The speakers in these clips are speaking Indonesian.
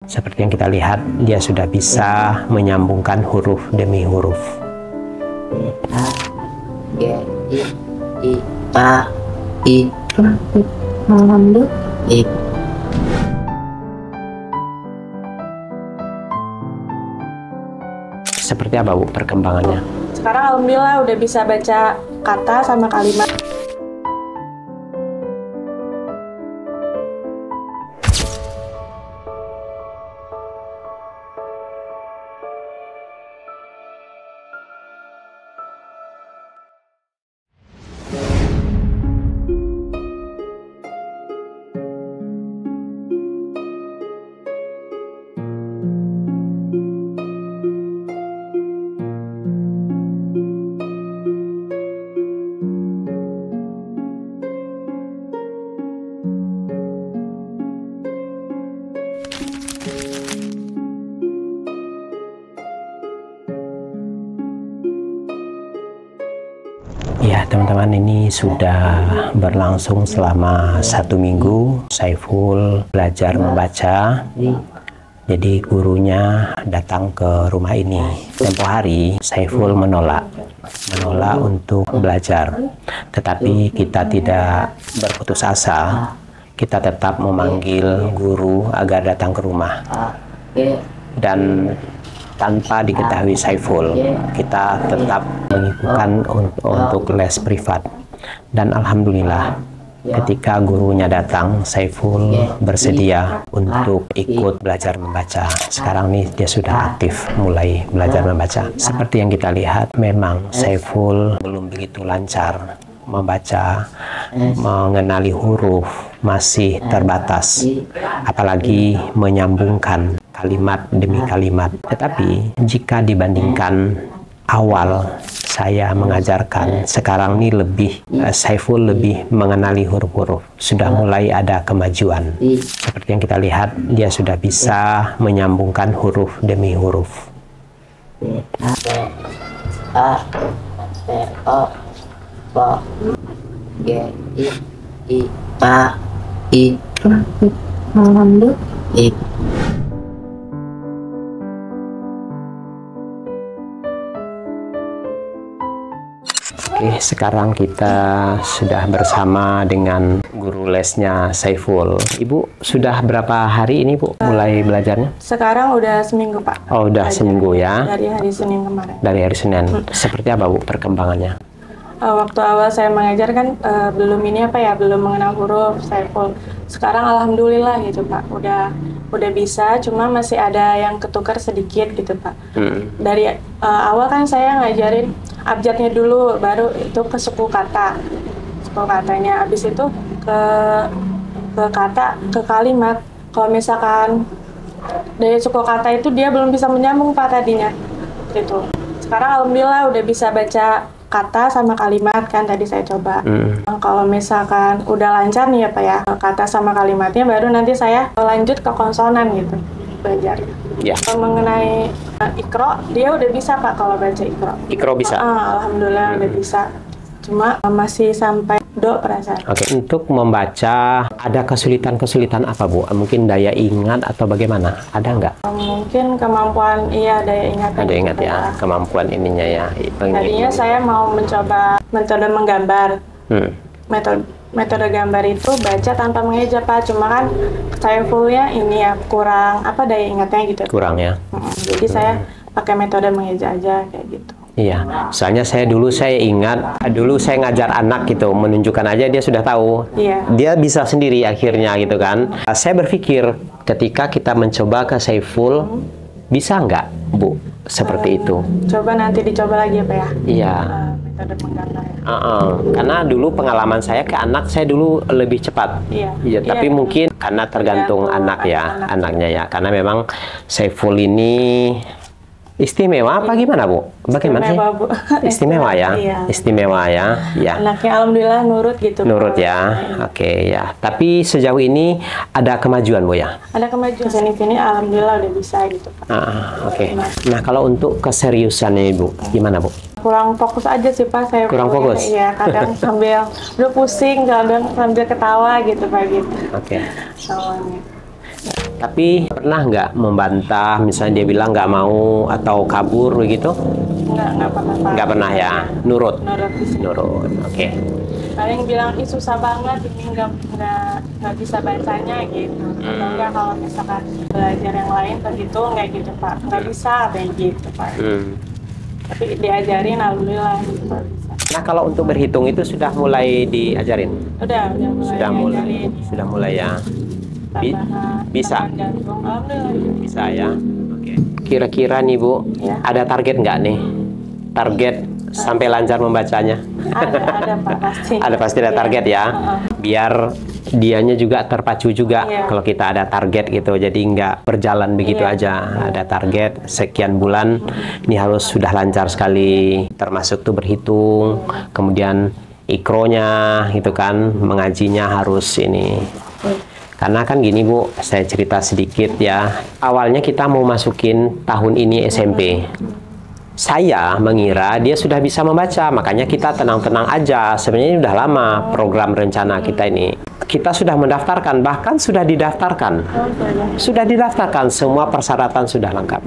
Seperti yang kita lihat, dia sudah bisa menyambungkan huruf demi huruf. A, G, I, A, I, I. Seperti apa, Bu, perkembangannya? Sekarang alhamdulillah udah bisa baca kata sama kalimat. Ya, teman-teman, ini sudah berlangsung selama 1 minggu. Saiful belajar membaca. Jadi gurunya datang ke rumah ini. Tempo hari Saiful menolak untuk belajar. Tetapi kita tidak berputus asa. Kita tetap memanggil guru agar datang ke rumah. Dan tanpa diketahui Saiful, kita tetap mengikuti untuk les privat. Dan alhamdulillah, ketika gurunya datang, Saiful bersedia untuk ikut belajar membaca. Sekarang nih dia sudah aktif mulai belajar membaca. Seperti yang kita lihat, memang Saiful belum begitu lancar membaca, mengenali huruf masih terbatas, apalagi menyambungkan kalimat demi kalimat. Tetapi jika dibandingkan awal saya mengajarkan, sekarang ini Saiful lebih mengenali huruf-huruf. Sudah mulai ada kemajuan. Seperti yang kita lihat, dia sudah bisa menyambungkan huruf demi huruf. A, O, B, G, I, A, I, I. Oke, sekarang kita sudah bersama dengan guru lesnya Saiful. Ibu, sudah berapa hari ini, Bu, mulai belajarnya? Sekarang udah seminggu, Pak. Oh, udah seminggu ya? Dari hari Senin kemarin. Dari hari Senin. Seperti apa, Bu, perkembangannya? Waktu awal saya mengajar kan belum mengenal huruf Saiful. Sekarang alhamdulillah gitu, Pak. Udah bisa, cuma masih ada yang ketukar sedikit gitu, Pak. Dari awal kan saya ngajarin abjadnya dulu, baru itu ke suku katanya. Habis itu ke kata, ke kalimat. Kalau misalkan dari suku kata itu dia belum bisa menyambung, Pak, tadinya. Gitu. Sekarang alhamdulillah udah bisa baca kata sama kalimat, kan tadi saya coba. Kalau misalkan udah lancar nih ya, Pak, ya, kata sama kalimatnya, baru nanti saya lanjut ke konsonan gitu belajar. Ya. Mengenai Iqra, dia udah bisa, Pak, kalau baca Iqra. Iqra bisa? Alhamdulillah udah bisa. Cuma masih sampai do perasaan. Oke. Untuk membaca, ada kesulitan-kesulitan apa, Bu? Mungkin daya ingat atau bagaimana? Ada nggak? Mungkin kemampuan, ada ingat. Ada ingat ya, kemampuan ininya ya. Tadinya saya mau mencoba metode menggambar. Metode gambar itu baca tanpa mengeja, Pak. Cuma kan Saifulnya ini ya kurang daya ingatnya gitu. Kurang ya. Jadi saya pakai metode mengeja aja kayak gitu. Iya, soalnya saya ingat dulu saya ngajar anak gitu, menunjukkan aja dia sudah tahu. Iya. Dia bisa sendiri akhirnya gitu kan. Saya berpikir ketika kita mencoba ke Saiful, bisa nggak, Bu, seperti itu? Coba nanti dicoba lagi ya, Pak, ya? Iya. Metode menggambar ya. Karena dulu pengalaman saya ke anak saya dulu lebih cepat. Iya. Tapi mungkin karena tergantung anak ya, anaknya ya. Karena memang Saiful ini istimewa apa gimana, Bu? Bagaimana sih? Istimewa, Bu. Istimewa ya? Iya. Istimewa ya? Ya. Anaknya alhamdulillah nurut gitu. Nurut ya? Oke ya. Tapi sejauh ini ada kemajuan, Bu, ya? Ada kemajuan. Sini alhamdulillah udah bisa gitu, Pak. Oke. Nah, kalau untuk keseriusannya, Ibu, gimana, Bu? Kurang fokus aja sih, Pak. Saya kurang fokus? Iya, kadang udah pusing, kadang sambil ketawa gitu, Pak, gitu. Oke. Awalnya. Tapi Pernah nggak membantah, misalnya dia bilang nggak mau atau kabur begitu? Nggak pernah Pak. Nggak pernah ya, nurut. Nurut di sini. Nurut, oke. Paling bilang, ih susah banget, ini nggak bisa bacanya gitu. Atau enggak kalau misalkan belajar yang lain begitu, nggak gitu Pak. Nggak bisa, kayak gitu Pak. Tapi diajarin, alhamdulillah gitu Pak, bisa. Nah kalau untuk berhitung itu sudah mulai diajarin? Udah mulai diajarin. Sudah mulai ya. Tambahan, Bisa? tambahan jantung, alhamdulillah. Bisa ya. Oke. Kira-kira nih Bu, Ya. ada target nggak nih? Target sampai lancar membacanya? Ada Pak, pasti. Ada pasti ada target ya. Biar dianya juga terpacu juga kalau kita ada target gitu. Jadi nggak berjalan begitu aja. Ada target sekian bulan ini harus sudah lancar sekali. Termasuk tuh berhitung, kemudian ikronya gitu kan, mengajinya harus ini. Karena kan gini Bu, saya cerita sedikit ya. Awalnya kita mau masukin tahun ini SMP. Saya mengira dia sudah bisa membaca, makanya kita tenang-tenang aja. Sebenarnya ini udah lama program rencana kita ini. Kita sudah mendaftarkan, bahkan sudah didaftarkan. Sudah didaftarkan, semua persyaratan sudah lengkap.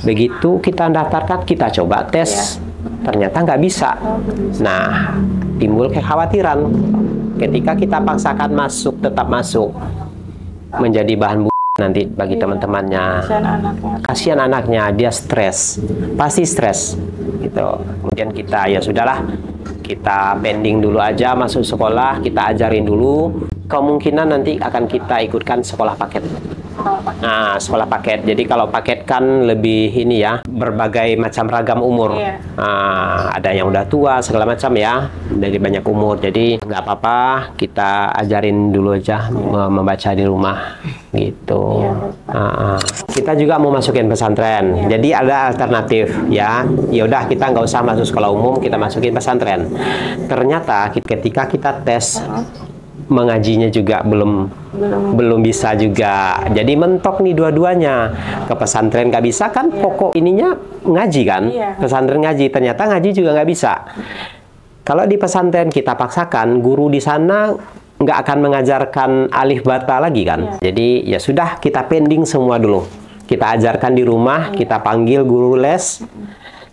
Begitu kita daftarkan, kita coba tes. Ternyata nggak bisa. Nah, timbul kekhawatiran. Ketika kita paksakan masuk, tetap masuk. Menjadi bahan nanti bagi teman-temannya. Kasihan anaknya, dia stres, pasti stres gitu. Kemudian kita ya sudahlah, kita pending dulu aja masuk sekolah, kita ajarin dulu. Kemungkinan nanti akan kita ikutkan sekolah paket. Nah, sekolah paket. Jadi kalau paket kan lebih ini ya, berbagai macam ragam umur. Nah, ada yang udah tua segala macam ya, dari banyak umur. Jadi nggak apa-apa, kita ajarin dulu aja membaca di rumah gitu. Kita juga mau masukin pesantren. Jadi ada alternatif ya. Ya udah kita nggak usah masuk sekolah umum, kita masukin pesantren. Ternyata ketika kita tes mengajinya juga belum bisa juga. Jadi mentok nih dua-duanya. Ke pesantren nggak bisa kan, pokok ininya ngaji kan. Pesantren ngaji, ternyata ngaji juga nggak bisa. Kalau di pesantren kita paksakan, guru di sana nggak akan mengajarkan alif bata lagi kan. Jadi ya sudah, kita pending semua dulu. Kita ajarkan di rumah, kita panggil guru les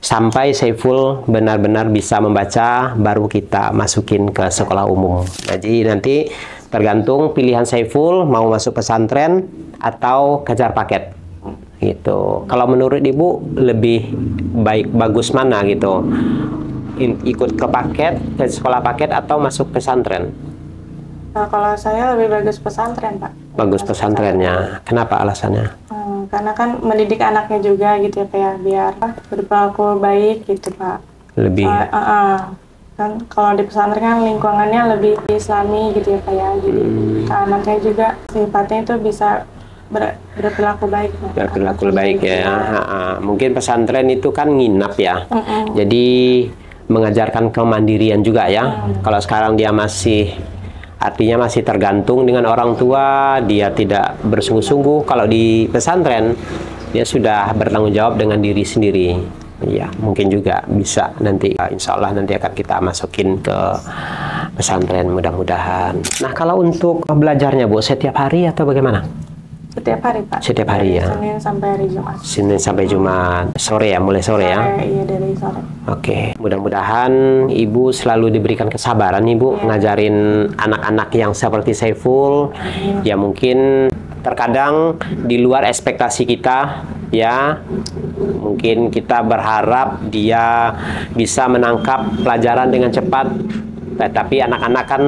sampai Saiful benar-benar bisa membaca, baru kita masukin ke sekolah umum. Jadi nanti tergantung pilihan Saiful mau masuk pesantren atau kejar paket gitu. Kalau menurut Ibu lebih bagus mana gitu? Ikut ke paket, ke sekolah paket atau masuk pesantren? Kalau saya lebih bagus pesantren Pak. Bagus pesantrennya. Kenapa alasannya? Karena kan mendidik anaknya juga gitu ya Pak ya, biar berperilaku baik gitu Pak. Lebih. Kan kalau di pesantren kan lingkungannya lebih islami gitu ya Pak ya. Jadi anaknya juga sifatnya itu bisa berperilaku baik. Berperilaku baik ya. Mungkin pesantren itu kan nginap ya. Jadi mengajarkan kemandirian juga ya. Kalau sekarang dia artinya masih tergantung dengan orang tua, dia tidak bersungguh-sungguh. Kalau di pesantren, dia sudah bertanggung jawab dengan diri sendiri. Ya, mungkin juga bisa nanti, insya Allah nanti akan kita masukin ke pesantren mudah-mudahan. Nah, kalau untuk belajarnya Bu, setiap hari atau bagaimana? Setiap hari Pak. Setiap hari ya. Senin sampai hari Jumat. Senin sampai Jumat. Sore ya, mulai sore ya? Iya, dari sore. Oke, mudah-mudahan Ibu selalu diberikan kesabaran Ibu ngajarin anak-anak yang seperti Saiful. Ya mungkin terkadang di luar ekspektasi kita ya. Mungkin kita berharap dia bisa menangkap pelajaran dengan cepat. Tetapi anak-anak kan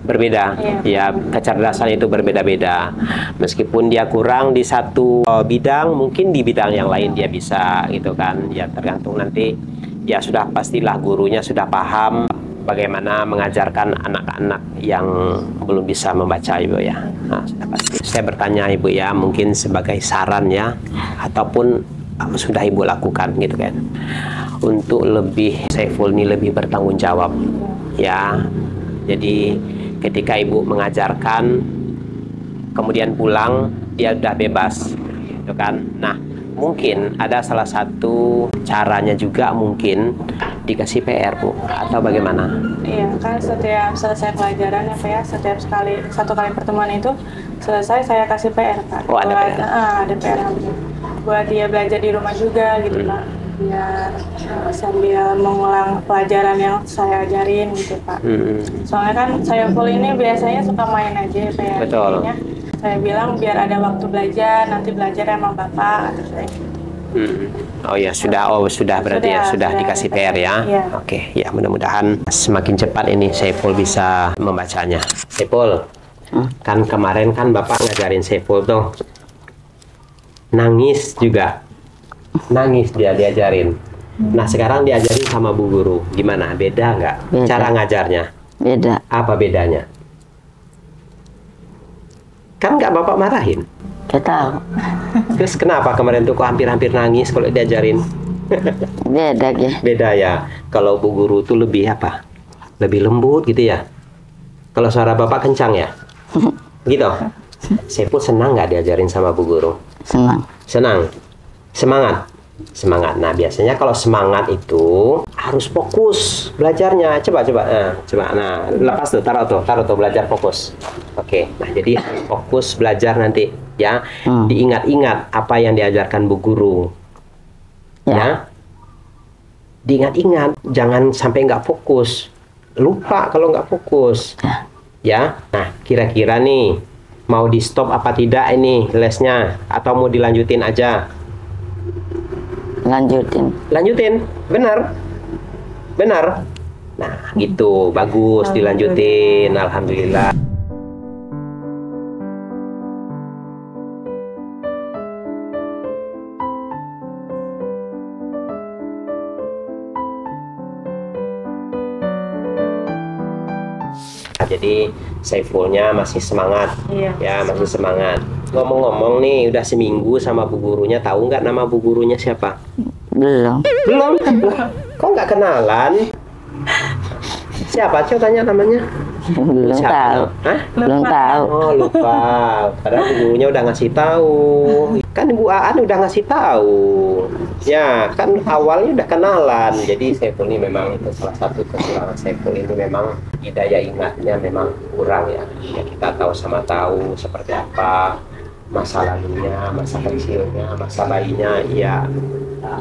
berbeda, ya kecerdasan itu berbeda-beda. Meskipun dia kurang di satu bidang, mungkin di bidang yang lain dia bisa, gitu kan. Ya tergantung nanti, ya sudah pastilah gurunya sudah paham bagaimana mengajarkan anak-anak yang belum bisa membaca Ibu ya. Nah, sudah pasti. Saya bertanya Ibu ya, mungkin sebagai saran ya, ataupun sudah Ibu lakukan gitu kan, untuk lebih Saiful ini lebih bertanggung jawab ya. Jadi ketika Ibu mengajarkan, kemudian pulang, dia udah bebas, gitu kan. Nah, mungkin ada salah satu caranya juga mungkin dikasih PR Bu atau bagaimana? Iya, kan setiap selesai pelajaran ya Pak ya, setiap satu kali pertemuan itu selesai saya kasih PR Pak. Oh, ada buat, PR. Ada PR buat dia belajar di rumah juga gitu Pak. Biar sambil mengulang pelajaran yang saya ajarin gitu Pak. Soalnya kan saya full ini biasanya suka main aja ya Pak ya. Betul. Jadinya saya bilang biar ada waktu belajar, nanti belajar sama Bapak atau saya. Oh ya sudah berarti sudah dikasih PR ya. Iya. Oke, ya mudah-mudahan semakin cepat ini Saiful bisa membacanya. Saiful, kan kemarin kan Bapak ngajarin Saiful tuh nangis juga, nangis dia diajarin. Nah sekarang diajarin sama Bu Guru, gimana? Beda nggak Beda. cara ngajarnya? Beda. Apa bedanya? Kan nggak Bapak marahin. Gak tahu. Terus kenapa kemarin tuh kok hampir-hampir nangis kalau diajarin? Beda ya. Beda ya. Kalau Bu Guru tuh lebih apa? Lebih lembut gitu ya. Kalau suara Bapak kencang ya? Gitu. Saiful senang nggak diajarin sama Bu Guru? Senang. Senang. Semangat. Semangat. Nah, biasanya kalau semangat itu harus fokus belajarnya. Coba. Nah, lepas tuh, taruh tuh belajar fokus. Oke. Nah, jadi harus fokus belajar nanti ya. Diingat-ingat apa yang diajarkan Bu Guru. Ya. Diingat-ingat, jangan sampai nggak fokus. Lupa kalau nggak fokus. Ya. Nah, kira-kira nih mau di stop apa tidak ini lesnya atau mau dilanjutin aja? Lanjutin, benar. Nah, gitu, bagus, dilanjutin, alhamdulillah. Jadi Saifulnya masih semangat, ya masih semangat. Ngomong-ngomong nih, udah seminggu sama Bu Gurunya, tahu nggak nama Bu Gurunya siapa? Belum. Belum? Lah, kok nggak kenalan? Siapa? Coba tanya namanya. Belum Siapa? tahu. Hah? Belum tahu. Oh, lupa. Padahal Bu Gurunya udah ngasih tahu. Kan Bu Aan udah ngasih tahu. Ya, kan awalnya udah kenalan. Jadi Saiful ini memang itu salah satu kekurangan Saiful ini memang daya ingatnya memang kurang ya. Ya kita tahu sama tahu seperti apa masa lalunya, masa kecilnya, masa bayinya.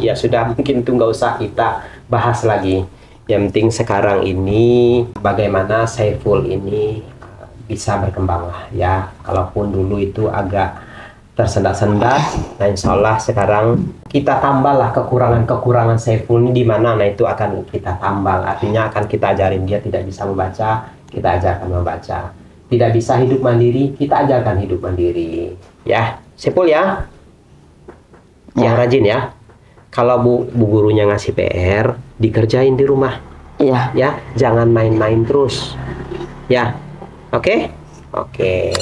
Ya sudah mungkin itu nggak usah kita bahas lagi. Yang penting sekarang ini bagaimana Saiful ini bisa berkembang lah ya. Kalaupun dulu itu agak tersendat-sendat, nah insya Allah sekarang kita tambahlah kekurangan-kekurangan Saiful ini di mana, nah itu akan kita tambah. Artinya akan kita ajarin dia tidak bisa membaca, kita ajarkan membaca. Tidak bisa hidup mandiri, kita ajarkan hidup mandiri. Ya, Saiful ya, yang rajin ya. Kalau Bu Gurunya ngasih PR, dikerjain di rumah. Iya. Ya, jangan main-main terus. Ya, oke? Oke.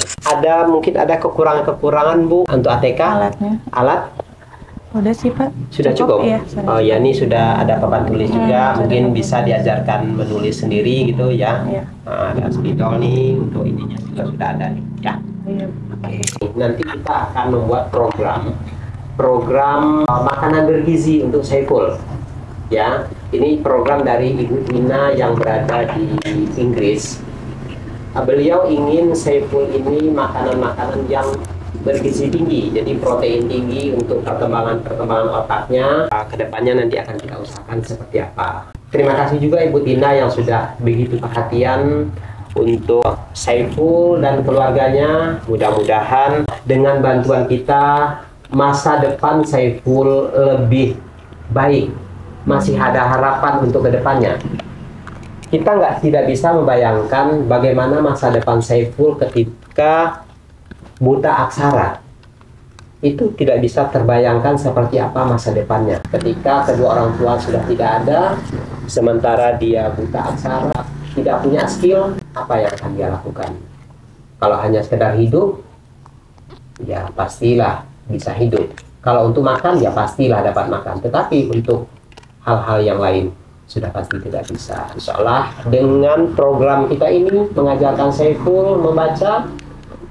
Mungkin ada kekurangan-kekurangan Bu untuk ATK? Alatnya. Alat? Udah sih Pak. Sudah cukup? Iya, Oh ya, ini sudah ada papan tulis juga. Mungkin bisa diajarkan menulis sendiri gitu ya. Iya. Nah, ada spidol nih, untuk ininya juga sudah ada nih. Ya. Iya. Oke. Nanti kita akan membuat program makanan bergizi untuk Saiful. Ya, ini program dari Ibu Ina yang berada di Inggris. Beliau ingin Saiful ini makanan-makanan yang bergizi tinggi, jadi protein tinggi untuk perkembangan otaknya. Kedepannya nanti akan kita usahakan seperti apa. Terima kasih juga Ibu Tina yang sudah begitu perhatian untuk Saiful dan keluarganya. Mudah-mudahan dengan bantuan kita masa depan Saiful lebih baik. Masih ada harapan untuk kedepannya. Kita tidak bisa membayangkan bagaimana masa depan Saiful ketika buta aksara. Itu tidak bisa terbayangkan seperti apa masa depannya. Ketika kedua orang tua sudah tidak ada, sementara dia buta aksara, tidak punya skill, apa yang akan dia lakukan? Kalau hanya sekedar hidup, ya pastilah bisa hidup. Kalau untuk makan, ya pastilah dapat makan. Tetapi untuk hal-hal yang lain, sudah pasti tidak bisa. Insya Allah dengan program kita ini mengajarkan Saiful membaca,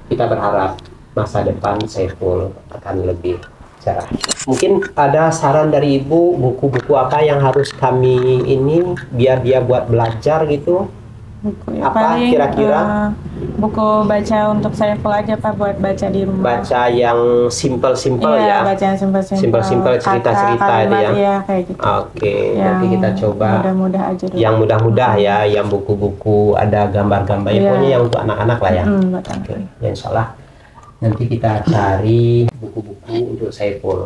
kita berharap masa depan Saiful akan lebih Cara. Mungkin ada saran dari Ibu, buku-buku apa yang harus kami ini biar dia buat belajar gitu? Buku Apa kira-kira? Buku baca untuk Saiful aja Pak, buat baca di rumah. Baca yang simple-simple Iya, ya? baca yang simpel-simpel. Simple-simple, cerita-cerita Kata, itu ya? kalimat, iya, kayak gitu. Oke, Yang nanti kita coba mudah-mudah aja dulu. yang mudah-mudah ya, yang buku-buku ada gambar-gambar, ya, Iya. pokoknya yang untuk anak-anak lah ya. Betul. Oke, ya insya Allah nanti kita cari buku-buku untuk Saiful.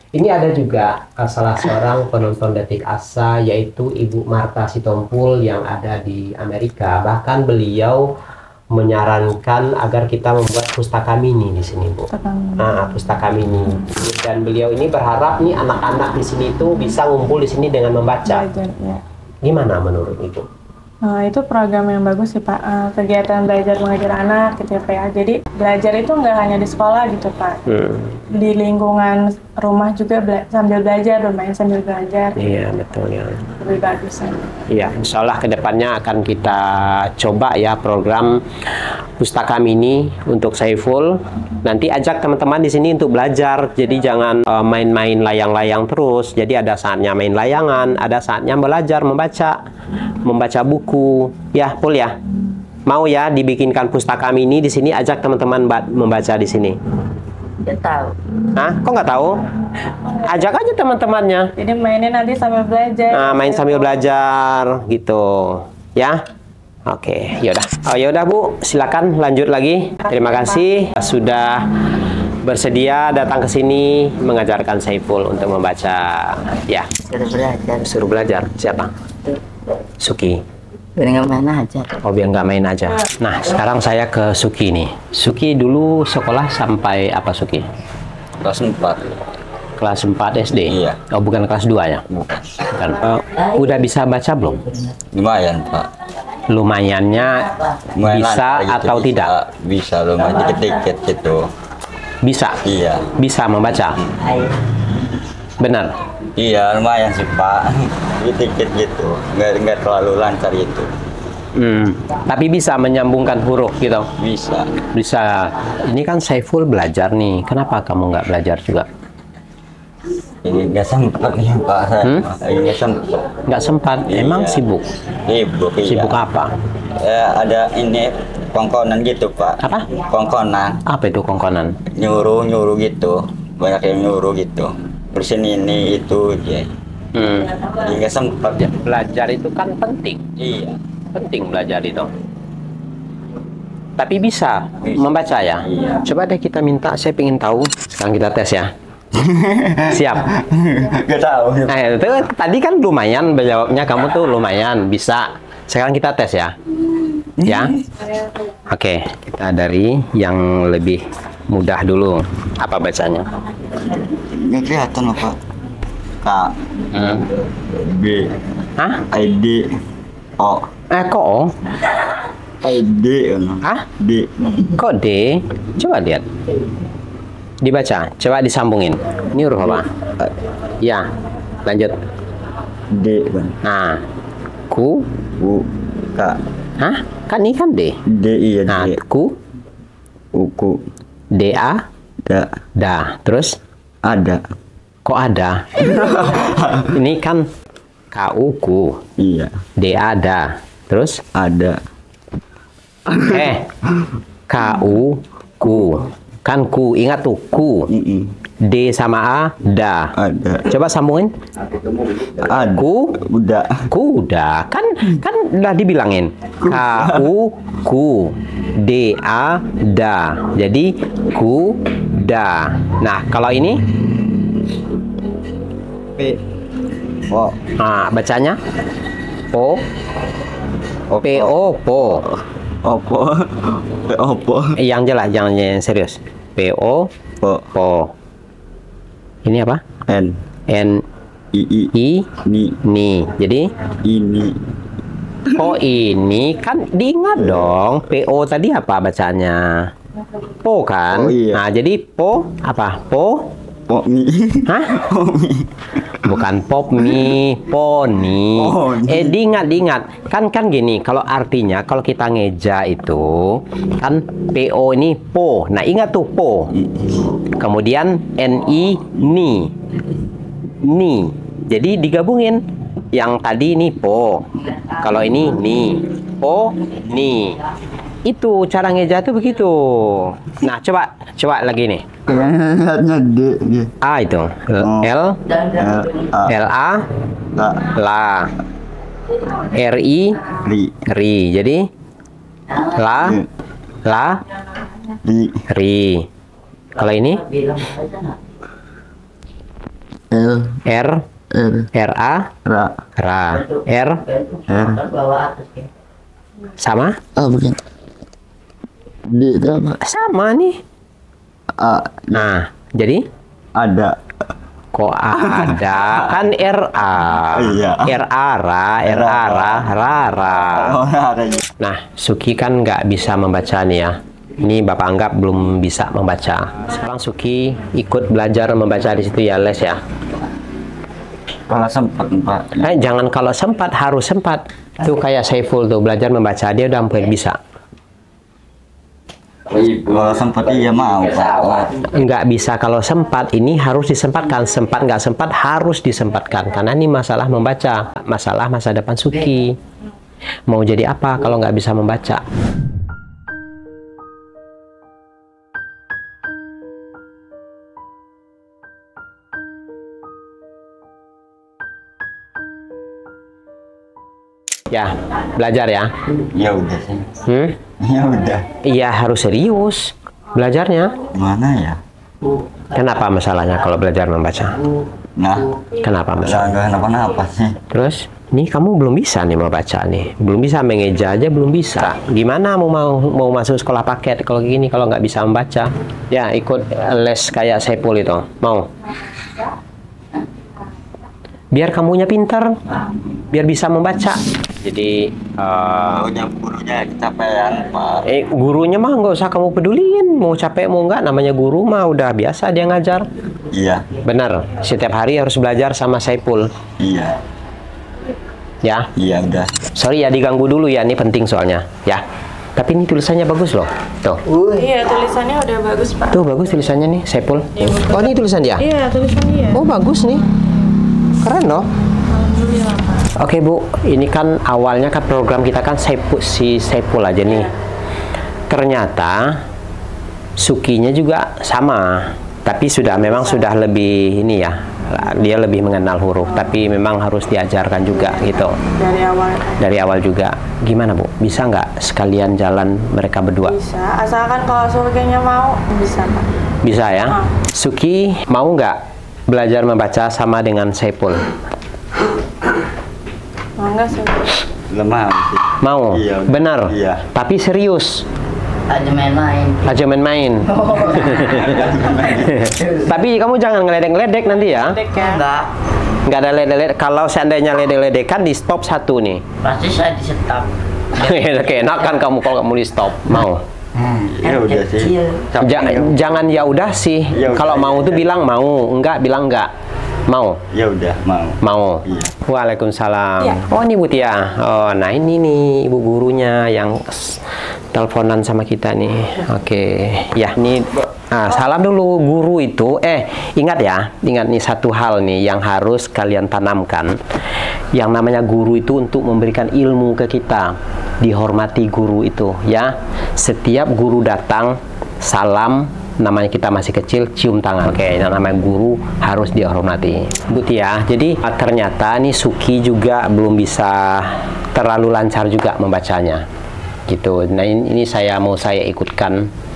Ini ada juga salah seorang penonton Detik Asa, yaitu Ibu Marta Sitompul yang ada di Amerika. Bahkan beliau menyarankan agar kita membuat pustaka mini di sini, Bu. Pustaka mini. Dan beliau ini berharap nih anak-anak di sini itu bisa ngumpul di sini dengan membaca. Belajar, ya. Gimana menurut Ibu? Itu program yang bagus sih Pak, kegiatan belajar mengajar anak gitu ya Pak ya. Jadi belajar itu nggak hanya di sekolah gitu Pak, di lingkungan rumah juga sambil belajar, bermain sambil belajar. Iya betul ya. Lebih bagus aja. Iya, insya Allah kedepannya akan kita coba ya program pustaka mini untuk Saiful. Nanti ajak teman-teman di sini untuk belajar. Jadi jangan main-main layang-layang terus. Jadi ada saatnya main layangan, ada saatnya belajar membaca buku. Ya, Pul ya. Mau ya dibikinkan pustaka mini di sini, ajak teman-teman membaca di sini. Nggak tahu. Hah? Kok nggak tahu? Ajak aja teman-temannya. Jadi mainnya nanti sambil belajar. Nah, main sambil belajar gitu, ya. Oke, yaudah. Oh, yaudah Bu, silakan lanjut lagi. Terima kasih sudah bersedia datang ke sini mengajarkan Saiful untuk membaca. Ya, Suruh belajar. suruh belajar. Siapa? Suki. Biar main aja. Oh, biar nggak main aja. Nah, sekarang saya ke Suki nih. Suki dulu sekolah sampai apa, Suki? Kelas 4. Kelas 4 SD? Iya. Oh, bukan kelas 2 ya? Bukan. Bukan. Udah bisa baca belum? Lumayan, Pak. Lumayannya Lumayan bisa lancar gitu, atau bisa, tidak? Bisa, lumayan dikit-dikit gitu. Bisa? Iya. Bisa membaca? Benar? Iya, lumayan sih, Pak. Dikit-dikit gitu. Nggak terlalu lancar gitu. Tapi bisa menyambungkan huruf gitu? Bisa. Bisa. Ini kan Saiful belajar nih. Kenapa kamu nggak belajar juga? Ini nggak sempat nih, Pak. Ini nggak sempat. Nggak sempat? Iya. Emang sibuk? Sibuk, iya. Sibuk apa? Ada ini kongkonan gitu, Pak. Apa? Kongkonan. Apa itu kongkonan? Nyuruh gitu. Banyak yang nyuruh gitu. Bersin ini, itu, ya. Jadi nggak sempat. Belajar itu kan penting. Iya. Penting belajar itu. Tapi bisa Bisa. membaca ya? Iya. Coba deh kita minta, saya ingin tahu. Sekarang kita tes ya. Siap? Nggak tahu. Itu tadi kan lumayan jawabnya, kamu tuh lumayan bisa. Sekarang kita tes ya. Ya. Oke, kita dari yang lebih mudah dulu. Apa bacanya? Nggak kelihatan loh, Pak. K, B, Hah? I, D, O. Kok O? I, D, Hah? D. Kok D? Coba lihat. Dibaca. Coba disambungin. Ini huruf apa? Ya. Lanjut. D, Nah. Ku. U, K, Hah? Kan ini kan D. D, iya, Nah, D, ku. U, Ku, D-A. Da, Da. Terus? ada. Kok ada? Ini kan K-U, ku. Iya, D-A, da. Terus? ada. K-U, ku. Kan ku. Ingat tuh, ku. D sama A, da. Ada. Coba sambungin. Ada. Ku. Udah. Kuda kan udah dibilangin ku d a da, jadi kuda. Nah kalau ini P, O, bacanya po Opo. p o po. Opo. P, Opo. Yang jelas, jangan yang serius. P o Po, po. Ini apa? N, N I, i Ni, ni. Jadi ini. po ini kan diingat dong. PO tadi apa bacanya? Po kan? Oh, iya. Nah, jadi po apa? Po Poni. Hah? Bukan pop mie, poni. Poni. Diingat. Kan gini, kalau artinya kalau kita ngeja itu kan PO ini po. Nah, ingat tuh po. Kemudian NI ni. Ni. Jadi digabungin. Yang tadi ini po. Kalau ini ni. Po, ni. Itu cara ngeja tuh begitu. Nah, coba lagi nih. Kayaknya D. A itu. L A la RI ri. Jadi la ri. Kalau ini R A ra R sama? Oh, bukan. D itu apa? Sama nih. Nah, jadi Ada. kok ada kan RA. Iya. RA ra. Oh, ada. Nah, Suki kan nggak bisa membaca nih ya. Ini Bapak anggap belum bisa membaca. Sekarang Suki ikut belajar membaca di situ ya, les ya. Kalau sempat, Pak. Jangan kalau sempat, harus sempat. Tuh kayak Saiful tuh belajar membaca, dia udah hampir bisa. Kalau sempat iya mau, Pak. Nggak bisa kalau sempat, ini harus disempatkan. Sempat nggak sempat harus disempatkan. Karena ini masalah membaca, masalah masa depan Suki. Mau jadi apa kalau nggak bisa membaca? Ya, belajar ya. Ya udah sih. Ya udah. Iya, harus serius belajarnya. Mana ya? Kenapa masalahnya kalau belajar membaca? Nah, Kenapa masalahnya? nggak kenapa-napa sih. Terus, nih kamu belum bisa nih membaca nih. Belum bisa mengeja aja belum bisa. Gimana mau masuk sekolah paket kalau gini kalau nggak bisa membaca? Ya, ikut les kayak Saiful itu. Mau? Biar kamunya pintar, biar bisa membaca. Jadi gurunya kecapean, Pak. gurunya mah nggak usah kamu pedulin, mau capek mau nggak, namanya guru mah udah biasa dia ngajar. Iya. Benar, setiap hari harus belajar sama Saiful. Iya. Ya, Iya udah. sorry ya diganggu dulu ya, ini penting soalnya. Ya, tapi ini tulisannya bagus loh. Tuh, Iya, tulisannya udah bagus, Pak. tuh bagus tulisannya nih, Saiful. Oh, ini tulisan dia? Iya, tulisannya. Oh, bagus nih. Keren loh. Alhamdulillah, Pak. Oke Bu, ini kan awalnya kan program kita kan si Saiful aja nih. Ternyata Sukinya juga sama, tapi memang sudah lebih ini ya, dia lebih mengenal huruf, tapi memang harus diajarkan juga gitu. Dari awal juga. Gimana Bu? Bisa nggak sekalian jalan mereka berdua? Bisa, asalkan kalau Sukinya mau, bisa Pak. Bisa ya? Suki mau nggak belajar membaca sama dengan Saiful? Mau nggak sih? Lemah sih. Mau? Iya, benar? iya. Tapi serius? Aja main-main. Aja main-main. Tapi kamu jangan ngeledek-ngeledek nanti ya. Enggak. Nggak ada ledek-ledek. Kalau seandainya ledek-ledekan di stop satu nih. Pasti saya di stop. Enak kan kamu kalau kamu di stop. Mau? Ya udah sih. Jangan ya udah sih. Ya udah, Kalau mau ya tuh udah. bilang mau, enggak bilang enggak. Mau? Ya udah mau. Mau. Iya. Waalaikumsalam. Iya. Oh, ini Bu Tia. Oh, nah ini nih ibu gurunya yang teleponan sama kita nih. Oke. Ya, ini salam dulu guru itu. Ingat ya, ingat nih satu hal nih yang harus kalian tanamkan. Yang namanya guru itu untuk memberikan ilmu ke kita. Dihormati guru itu, ya. Setiap guru datang, salam, namanya kita masih kecil, cium tangan. Oke, yang namanya guru harus dihormati. Bu Tia, jadi ternyata nih Suki juga belum bisa terlalu lancar juga membacanya. Gitu. Nah, ini saya ikutkan.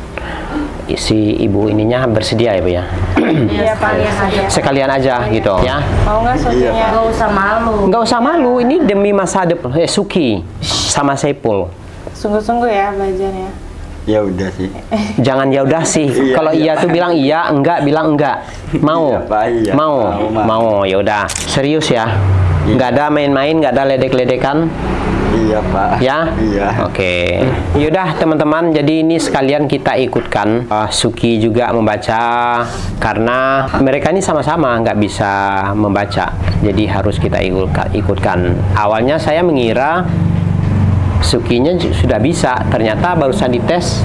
Si ibu ininya bersedia ya Bu ya? Iya, kalian aja. Sekalian aja gitu ya. Mau nggak Sukinya? Enggak usah malu. Nggak usah malu, ini demi masa depan Suki sama Saiful. Sungguh-sungguh ya belajarnya. Ya udah sih. Jangan ya udah sih. Iya, Kalau iya tuh bilang iya, enggak bilang enggak. Mau? Iya, Pak, iya. Mau. Mau. Ya udah. Serius ya. Nggak ada main-main, nggak ada ledek-ledekan. Iya, Pak. Ya? Iya. Oke. Yaudah teman-teman, jadi ini sekalian kita ikutkan Suki juga membaca, karena mereka ini sama-sama nggak bisa membaca. Jadi harus kita ikutkan. Awalnya saya mengira Sukinya sudah bisa, ternyata barusan dites,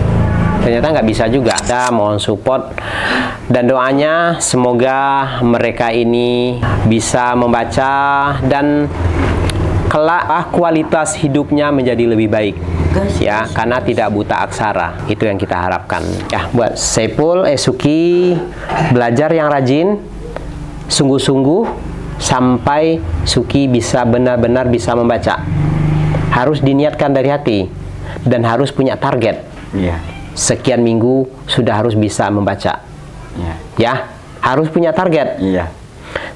ternyata nggak bisa juga. Kita mohon support dan doanya semoga mereka ini bisa membaca dan kelak kualitas hidupnya menjadi lebih baik ya, karena tidak buta aksara. Itu yang kita harapkan ya. Buat Saiful, Suki belajar yang rajin, sungguh-sungguh sampai Suki bisa benar-benar bisa membaca. Harus diniatkan dari hati dan harus punya target. Iya. Sekian minggu sudah harus bisa membaca. Iya. Ya, harus punya target. Iya.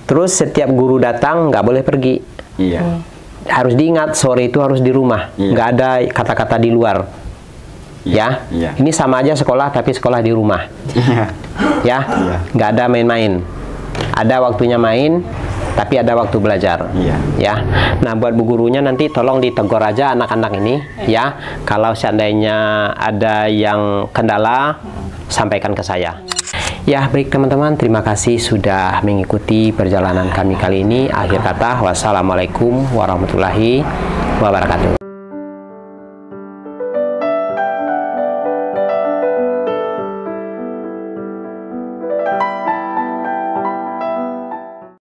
Terus setiap guru datang nggak boleh pergi. Iya. Harus diingat sore itu harus di rumah, Iya. nggak ada kata-kata di luar. Ya, Iya. ini sama aja sekolah tapi sekolah di rumah. Iya. Ya, Iya. nggak ada main-main. Ada waktunya main, tapi ada waktu belajar. Iya. Ya, nah buat bu gurunya nanti tolong ditegur aja anak-anak ini. Ya, kalau seandainya ada yang kendala, sampaikan ke saya. Ya, baik teman-teman, terima kasih sudah mengikuti perjalanan kami kali ini. Akhir kata, wassalamualaikum warahmatullahi wabarakatuh.